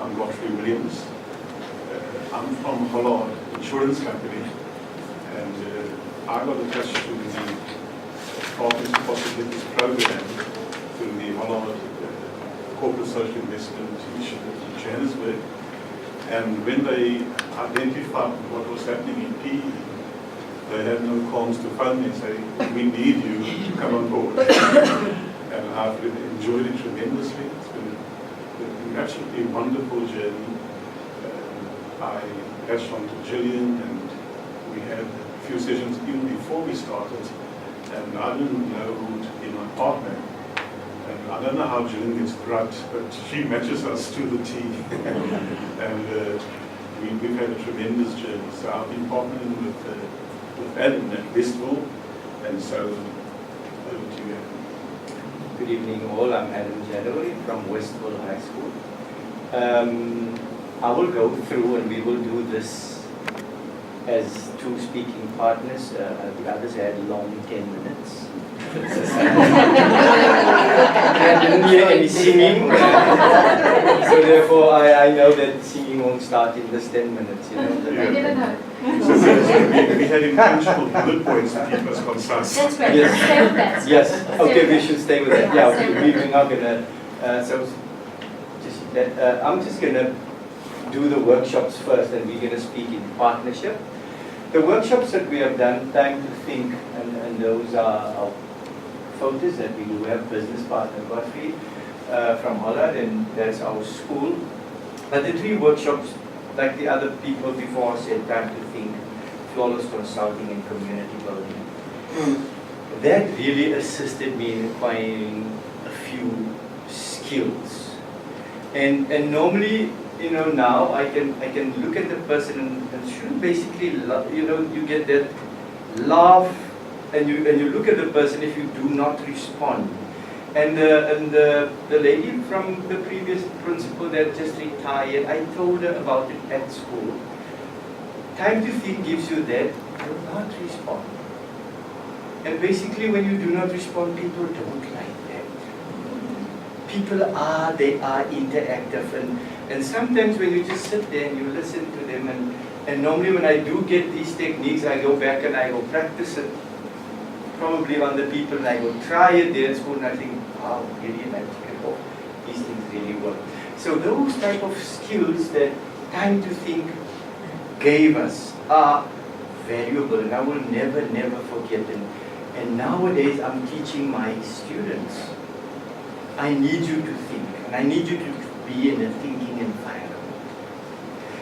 I'm Godfrey Williams. I'm from Hollard Insurance Company, and I got attached to the Partners for Possibilities program through the Hollard Corporate Social Investment Initiative in Johannesburg. And when they identified what was happening in PE, they had no qualms to phone me and say, we need you to come on board. And I've enjoyed it tremendously. It's been an absolutely wonderful journey. I latched on to Gillian, and we had a few sessions even before we started, and I didn't know who to be my partner. And I don't know how Gillian gets it right, but she matches us to the T. And we've had a tremendous journey. So I've been partnering with Adam at Westville, and so over to you, Adam. Good evening all, I'm Adam January from Westville High School. I will go through and we will do this as two speaking partners. The others had long 10 minutes. I didn't hear any singing. So therefore I know that singing won't start in this 10 minutes. You know, I didn't know. So we had intentional bullet points to keep us concise. That's great. Yes. Stay with that. Yes, okay, we should stay with that. Yeah, we're not gonna, I'm just gonna do the workshops first, and we're gonna speak in partnership. The workshops that we have done, Time to Think, and those are our photos that we do. We have business partner Godfrey from Holland, and that's our school. But the three workshops, like the other people before said, Time to Think, Flawless Consulting, and Community Building. That really assisted me in acquiring a few skills. And normally, you know, now I can look at the person and should basically, you know, you get that laugh, and you look at the person if you do not respond. And the lady from the previous principal that just retired, I told her about it at school. Time to Think gives you that, do not respond. And basically when you do not respond, people don't like that. People they are interactive, and sometimes when you just sit there and you listen to them, and normally when I do get these techniques, I go back and I go practice it, probably on the people, and I go try it there at school, and I think, wow, really, and I take it off. These things really work. So those type of skills that Time to Think gave us are valuable, and I will never forget them. And nowadays I'm teaching my students, I need you to think, and I need you to be in a thinking environment.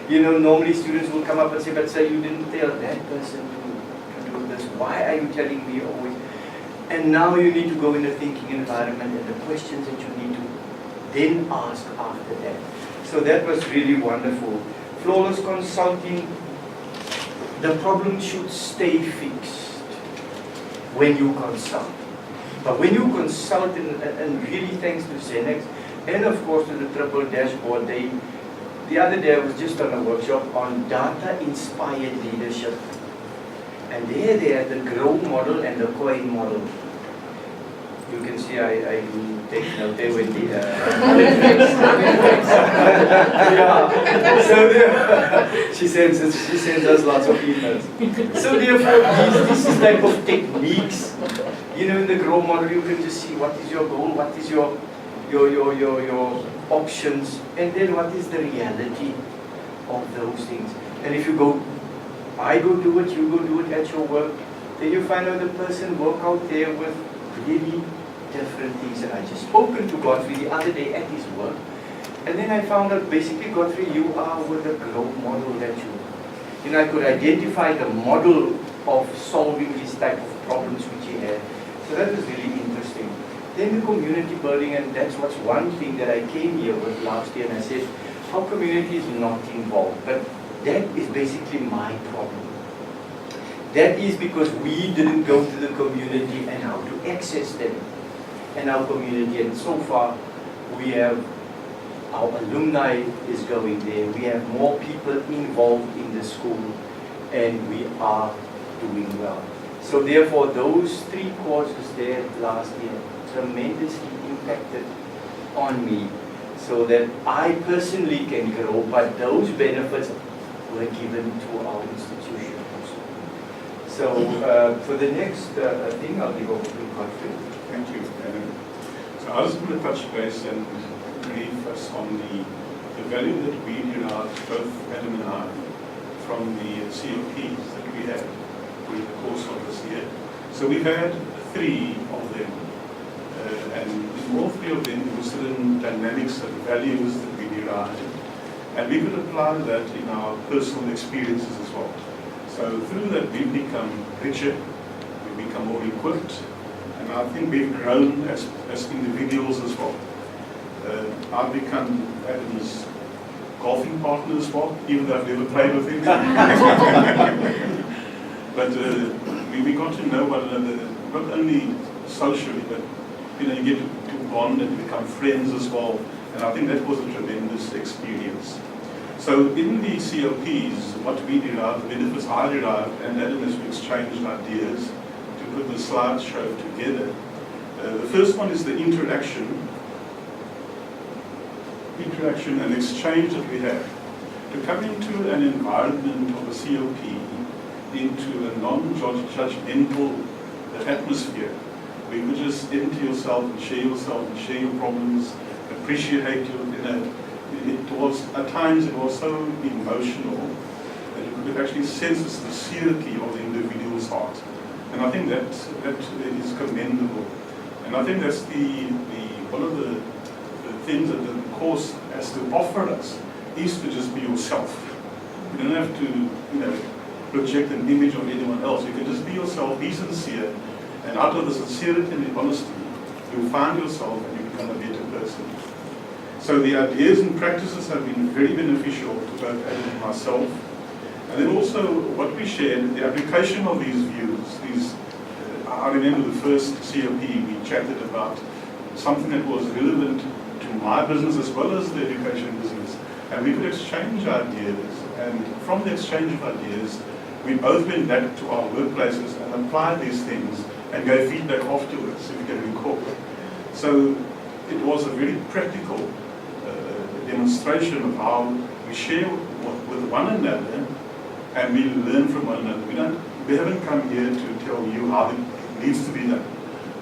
You know, normally students will come up and say, but sir, you didn't tell that person to do this. Why are you telling me always? And now you need to go in a thinking environment, and the questions that you need to then ask after that. So that was really wonderful. Flawless Consulting, the problem should stay fixed when you consult. But when you consult, and really thanks to Zenex, and of course to the Triple Dashboard, the other day I was just on a workshop on data-inspired leadership. And there they had the grow model and the coin model. You can see I do take note there when the yeah. So there, she sends us lots of emails. So therefore these type of techniques, you know, in the grow model you can just see what is your goal, what is your options, and then what is the reality of those things. And if you go, I go do it, you go do it at your work, then you find out the person work out there with really different things. And I just spoken to Godfrey the other day at his work, and then I found out basically, Godfrey, you are with the grow model that you know, I could identify the model of solving these type of problems which he had. So that was really interesting. Then the community building, and that's what's one thing that I came here with last year, and I said, our community is not involved, but that is basically my problem. That is because we didn't go to the community and how to access them and our community. And so far, we have, our alumni is going there. We have more people involved in the school, and we are doing well. So therefore, those 3 courses there last year tremendously impacted on me. so that I personally can grow, but those benefits were given to our institution also. So for the next thing, I'll give over to Godfrey. Thank you, Adam. So I was going to touch base and brief us on the value that we derive, both Adam and I, from the COPs that we had during the course of this year. So we've had 3 of them, and in all 3 of them there were certain dynamics and values that we derived, and we could apply that in our personal experiences as well. So through that we've become richer, we've become more equipped, and I think we've grown as individuals as well. I've become Adam's golfing partner as well, even though I've never played with him. But we got to know one another, not only socially, but you get to bond and become friends as well. And I think that was a tremendous experience. So in the COPs, what we derived, the benefits I derived, and Adam as we exchanged ideas to put the slideshow together. The first one is the interaction and exchange that we have. To come into an environment of a COP, into a non-judgmental atmosphere, where you could just empty yourself and share your problems, appreciate it was, at times it was so emotional that you could actually sense the sincerity of the individual's heart. And I think that is commendable. And I think that's one of the things that the course has to offer us is to just be yourself. You don't have to, project an image of anyone else. You can just be yourself, be sincere, and out of the sincerity and the honesty, you'll find yourself and you become a better person. So the ideas and practices have been very beneficial to both Adam and myself. And then also what we shared, the application of these views, I remember the first COP we chatted about something that was relevant to my business as well as the education business. And we could exchange ideas, and from the exchange of ideas, we both went back to our workplaces and applied these things and gave feedback afterwards, if you can recall. So it was a very practical demonstration of how we share with one another and we learn from one another. We haven't come here to tell you how it needs to be done.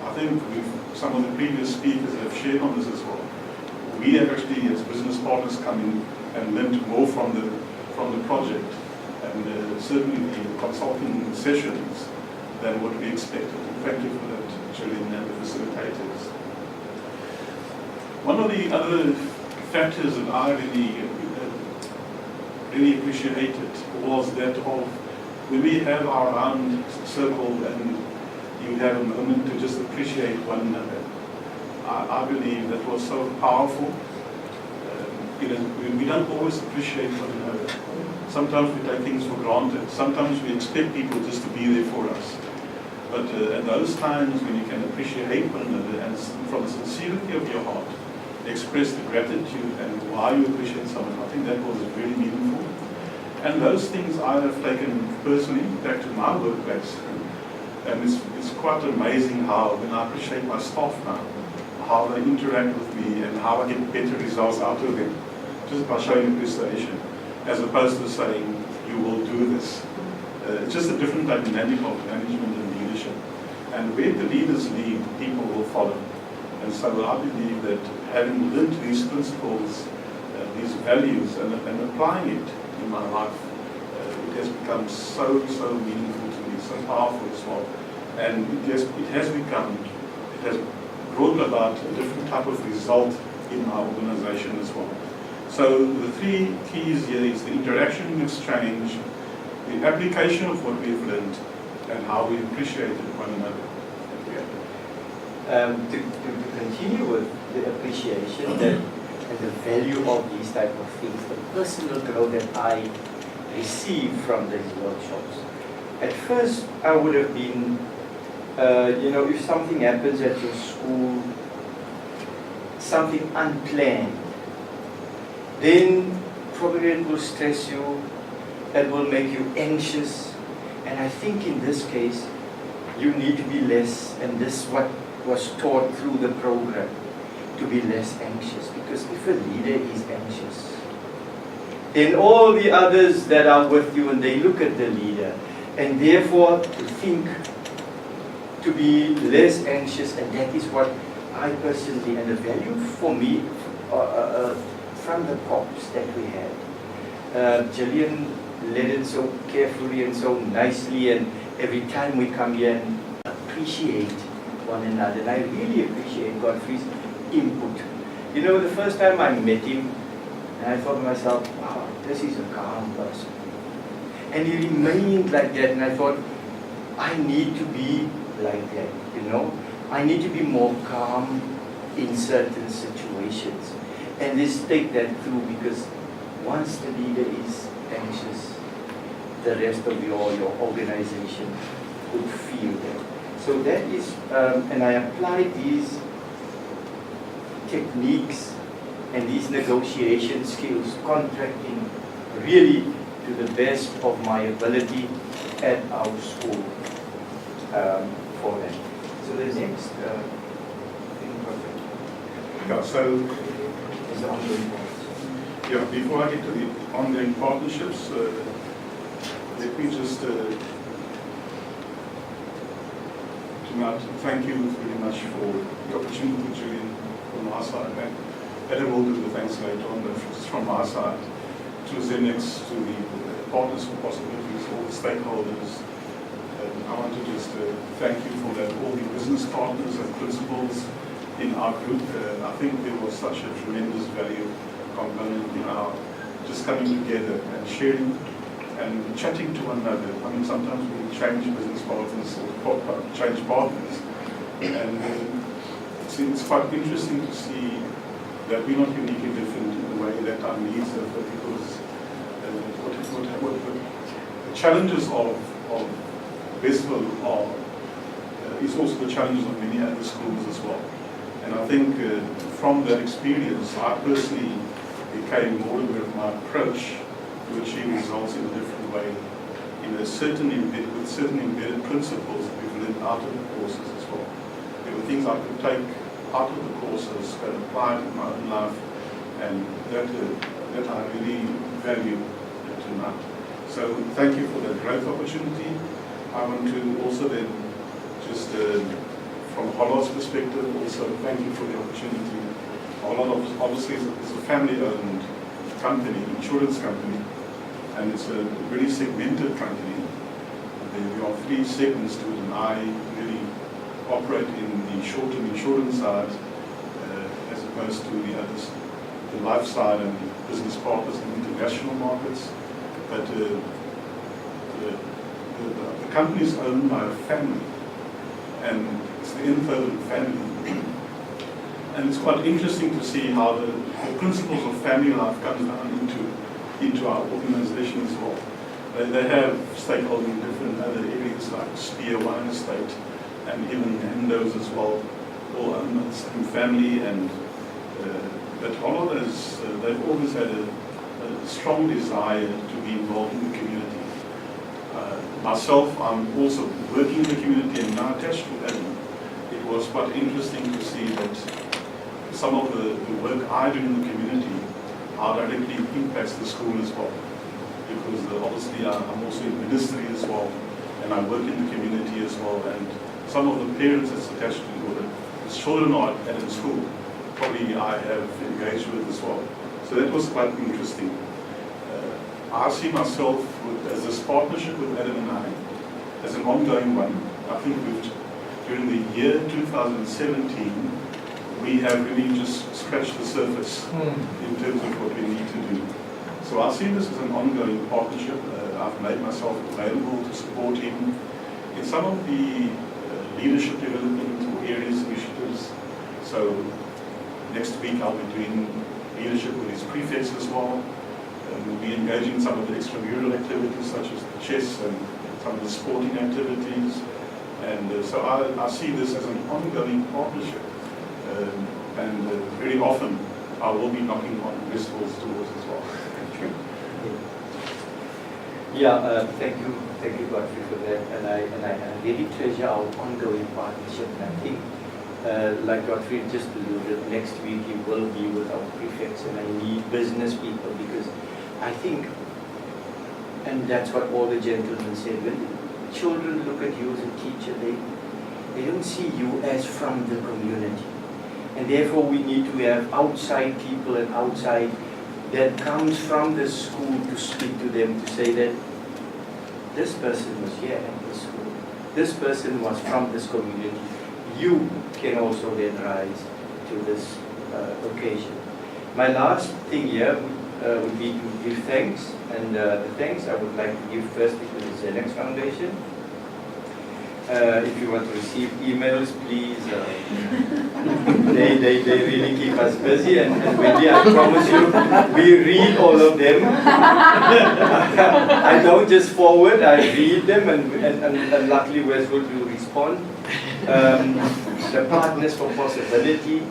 I think some of the previous speakers have shared on this as well. We have actually, as business partners, come in and learned more from the project, and certainly the consulting sessions than what we expected. Thank you for that, Julian, and the facilitators. One of the other factors that I really appreciated was that of when we have our round circle and you have a moment to just appreciate one another. I believe that was so powerful. We don't always appreciate one another. Sometimes we take things for granted. Sometimes we expect people just to be there for us. But at those times when you can appreciate one another and from the sincerity of your heart, express the gratitude and why you appreciate someone, I think that was very meaningful. And those things I have taken personally back to my workplace. And it's quite amazing how, when I appreciate my staff now, how they interact with me and how I get better results out of them, just by showing appreciation, as opposed to saying, you will do this. It's just a different dynamic of management and leadership. And where the leaders lead, people will follow. And so I believe that having learned these principles, these values, and applying it in my life, it has become so meaningful to me, so powerful as well. And it has brought about a different type of result in our organization as well. So the 3 keys here is the interaction and exchange, the application of what we've learned, and how we appreciated one another. To continue with the appreciation and the value of these type of things, the personal growth that I received from these workshops. At first, I would have been, if something happens at your school, something unplanned, then probably it will stress you, it will make you anxious. And I think in this case, you need to be less, and this is what was taught through the program. to be less anxious, because if a leader is anxious, then all the others that are with you, and they look at the leader, and therefore to think to be less anxious, and that is what I personally, and the value for me from the pops that we had. Gillian led it so carefully and so nicely, and every time we come here and appreciate one another, and I really appreciate Godfrey's input. You know, the first time I met him, and I thought to myself, wow, this is a calm person. And he remained like that, and I thought, I need to be like that, you know. I need to be more calm in certain situations. And just take that through, because once the leader is anxious, the rest of your organization would feel that. So that is, and I applied these techniques and these negotiation skills, contracting, really to the best of my ability at our school for that. So the next thing, Yeah, so is the ongoing part. yeah, before I get to the ongoing partnerships, let me just tonight thank you very much for the opportunity, Julian, from our side. And Adam will do the thanks later on, but just from our side, to Zenex, to the partners for possibilities, all the stakeholders. I want to just thank you for that, all the business partners and principals in our group. I think there was such a tremendous value component in our just coming together and sharing and chatting to one another. I mean, sometimes we change business partners or change partners, and it's quite interesting to see that we're not uniquely different in the way that our needs are, because the challenges of Westville is also the challenges of many other schools as well. And I think from that experience, I personally became more aware of my approach to achieve results in a different way, with certain embedded principles that we've learned out of the courses as well. There were things I could take out of the courses and apply it in my own life, and that I really value tonight. So thank you for that growth opportunity. I want to also then just from Hollard's perspective also thank you for the opportunity. Hollard obviously is a family-owned company, insurance company, and it's a very segmented company. There are 3 segments to it, and I really operate in the short-term insurance side as opposed to the others, the life side and the business partners in international markets. But the company is owned by a family, and it's the Info family. And it's quite interesting to see how the principles of family life comes down into our organization as well. They have stakeholders in different other areas like Spear Wine Estate and even Nando's as well, all owned by the same family. And but Hollard they've always had a strong desire to be involved in the community. Myself, I'm also working in the community and now attached to Adam. It was quite interesting to see that some of the work I do in the community, how directly it impacts the school as well. Because obviously I'm also in ministry as well, and I work in the community as well, and some of the parents that's attached to the children are at the school, probably I have engaged with as well. So that was quite interesting. I see myself as this partnership with Adam and I as an ongoing one. I think during the year 2017, we have really just scratched the surface in terms of what we need to do. So I see this as an ongoing partnership. I've made myself available to support him in some of the leadership development areas, initiatives. So next week I'll be doing leadership with his prefects as well. We'll be engaging in some of the extramural activities such as the chess and some of the sporting activities. And so I see this as an ongoing partnership. And very often I will be knocking on Westville's doors as well. Thank you. Yeah, thank you, Godfrey, for that. And I really treasure our ongoing partnership. And I think like Godfrey just alluded, next week he will be with our prefects, and I need business people, because I think, and that's what all the gentlemen said, when children look at you as a teacher, they don't see you as from the community. And therefore we need to have outside people and outside that comes from the school to speak to them, to say that this person was here at this school, this person was from this community. You can also then rise to this occasion. My last thing here would be to give thanks, and the thanks I would like to give firstly to the Zenex Foundation. If you want to receive emails, please. They really keep us busy, and Wendy, I promise you, we read all of them. I don't just forward, I read them, and luckily Westville will respond. The Partners for Possibility,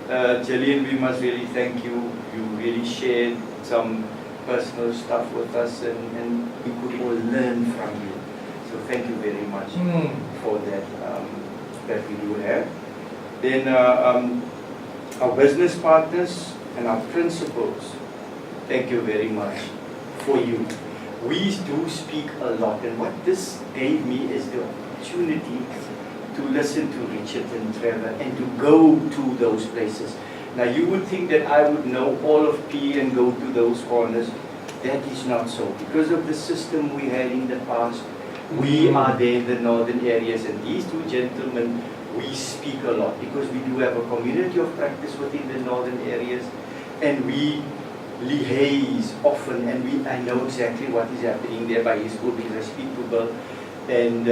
Gillian, we must really thank you. You really shared some personal stuff with us, and we could all learn from you. So thank you very much for that, that we do have. Then our business partners and our principals, thank you very much for you. We do speak a lot, and what this gave me is the opportunity to listen to Richard and Trevor and to go to those places. Now you would think that I would know all of P and go to those corners. That is not so. Because of the system we had in the past, we are there in the northern areas, and these two gentlemen, we speak a lot because we do have a community of practice within the northern areas, and we liaise often, and I know exactly what is happening there by his school because I speak to Bill, and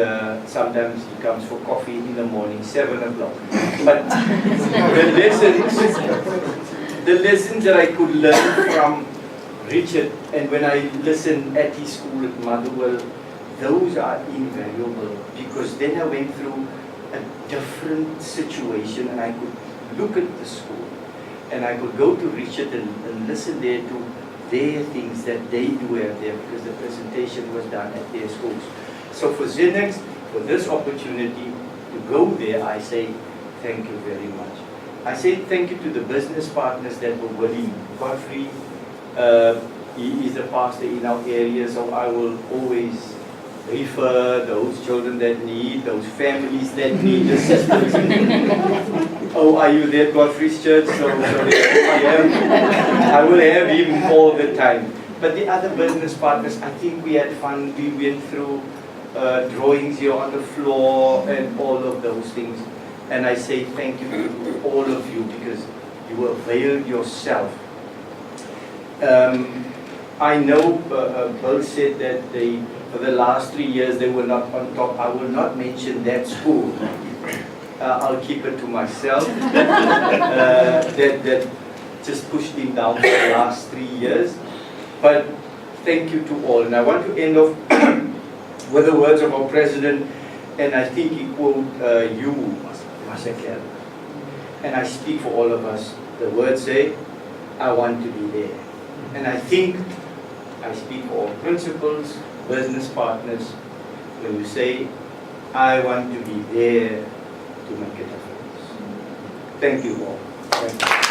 sometimes he comes for coffee in the morning, 7 o'clock. But the lessons that I could learn from Richard, and when I listen at his school at Motherwell, those are invaluable, because then I went through a different situation, and I could look at the school, and I could go to Richard and listen there to their things that they do have there, because the presentation was done at their schools. So for Zenex, for this opportunity to go there, I say thank you very much. I say thank you to the business partners that were willing. Godfrey, he is a pastor in our area, so I will always refer those children that need, those families that need assistance. Oh, are you there at Godfrey's church? So I will have him all the time. But the other business partners, I think we had fun. We went through drawings here on the floor and all of those things. And I say thank you to all of you, because you availed yourself. I know Bill said that for the last 3 years they were not on top. I will not mention that school. I'll keep it to myself. That just pushed him down for the last 3 years. But thank you to all. And I want to end off with the words of our president, and I think he quoted you, Masakel. And I speak for all of us. The words say, I want to be there. And I think I speak for all principals, business partners, when you say, I want to be there to make a difference. Thank you all. Thank you.